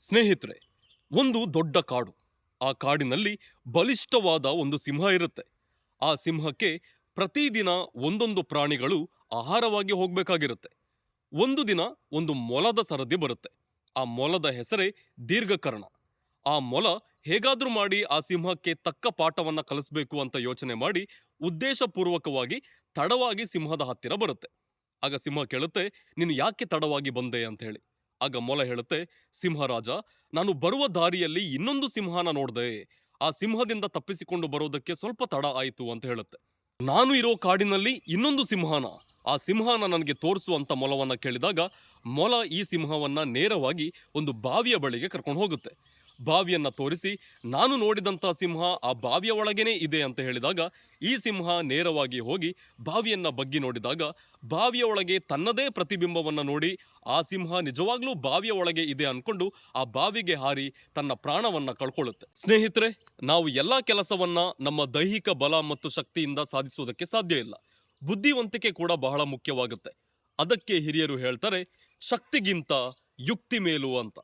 ಸ್ನೇಹಿತರೆ, ಒಂದು ದೊಡ್ಡ ಕಾಡು. ಆ ಕಾಡಿನಲ್ಲಿ ಬಲಿಷ್ಠವಾದ ಒಂದು ಸಿಂಹ ಇರುತ್ತೆ. ಆ ಸಿಂಹಕ್ಕೆ ಪ್ರತಿದಿನ ಒಂದೊಂದು ಪ್ರಾಣಿಗಳು ಆಹಾರವಾಗಿ ಹೋಗಬೇಕಾಗಿರುತ್ತೆ. ಒಂದು ದಿನ ಒಂದು ಮೊಲದ ಸರದಿ ಬರುತ್ತೆ. ಆ ಮೊಲದ ಹೆಸರೇ ದೀರ್ಘಕರ್ಣ. ಆ ಮೊಲ ಹೇಗಾದ್ರೂ ಮಾಡಿ ಆ ಸಿಂಹಕ್ಕೆ ತಕ್ಕ ಪಾಠವನ್ನ ಕಲಿಸ್ಬೇಕು ಅಂತ ಯೋಚನೆ ಮಾಡಿ ಉದ್ದೇಶಪೂರ್ವಕವಾಗಿ ತಡವಾಗಿ ಸಿಂಹದ ಹತ್ತಿರ ಬರುತ್ತೆ. ಆಗ ಸಿಂಹ ಕೇಳುತ್ತೆ, ನೀನು ಯಾಕೆ ತಡವಾಗಿ ಬಂದೆ ಅಂತ ಹೇಳಿ. ಆಗ ಮೊಲ ಹೇಳುತ್ತೆ, ಸಿಂಹರಾಜ, ನಾನು ಬರುವ ದಾರಿಯಲ್ಲಿ ಇನ್ನೊಂದು ಸಿಂಹನ ನೋಡ್ದೆ. ಆ ಸಿಂಹದಿಂದ ತಪ್ಪಿಸಿಕೊಂಡು ಬರೋದಕ್ಕೆ ಸ್ವಲ್ಪ ತಡ ಆಯಿತು ಅಂತ ಹೇಳುತ್ತೆ. ನಾನು ಇರೋ ಕಾಡಿನಲ್ಲಿ ಇನ್ನೊಂದು ಸಿಂಹನ, ಆ ಸಿಂಹನ ನನಗೆ ತೋರಿಸು ಅಂತ ಮೊಲವನ್ನ ಕೇಳಿದಾಗ ಮೊಲ ಈ ಸಿಂಹವನ್ನ ನೇರವಾಗಿ ಒಂದು ಬಾವಿಯ ಬಳಿಗೆ ಕರ್ಕೊಂಡು ಹೋಗುತ್ತೆ. ಬಾವಿಯನ್ನ ತೋರಿಸಿ, ನಾನು ನೋಡಿದಂತ ಸಿಂಹ ಆ ಬಾವಿಯ ಒಳಗೇನೆ ಇದೆ ಅಂತ ಹೇಳಿದಾಗ ಈ ಸಿಂಹ ನೇರವಾಗಿ ಹೋಗಿ ಬಾವಿಯನ್ನ ಬಗ್ಗಿ ನೋಡಿದಾಗ ಬಾವಿಯ ಒಳಗೆ ತನ್ನದೇ ಪ್ರತಿಬಿಂಬವನ್ನ ನೋಡಿ ಆ ಸಿಂಹ ನಿಜವಾಗ್ಲೂ ಬಾವಿಯ ಒಳಗೆ ಇದೆ ಅನ್ಕೊಂಡು ಆ ಬಾವಿಗೆ ಹಾರಿ ತನ್ನ ಪ್ರಾಣವನ್ನ ಕಳ್ಕೊಳ್ಳುತ್ತೆ. ಸ್ನೇಹಿತರೆ, ನಾವು ಎಲ್ಲಾ ಕೆಲಸವನ್ನ ನಮ್ಮ ದೈಹಿಕ ಬಲ ಮತ್ತು ಶಕ್ತಿಯಿಂದ ಸಾಧಿಸೋದಕ್ಕೆ ಸಾಧ್ಯ ಇಲ್ಲ. ಬುದ್ಧಿವಂತಿಕೆ ಕೂಡ ಬಹಳ ಮುಖ್ಯವಾಗುತ್ತೆ. ಅದಕ್ಕೆ ಹಿರಿಯರು ಹೇಳ್ತಾರೆ, ಶಕ್ತಿಗಿಂತ ಯುಕ್ತಿ ಮೇಲು ಅಂತ.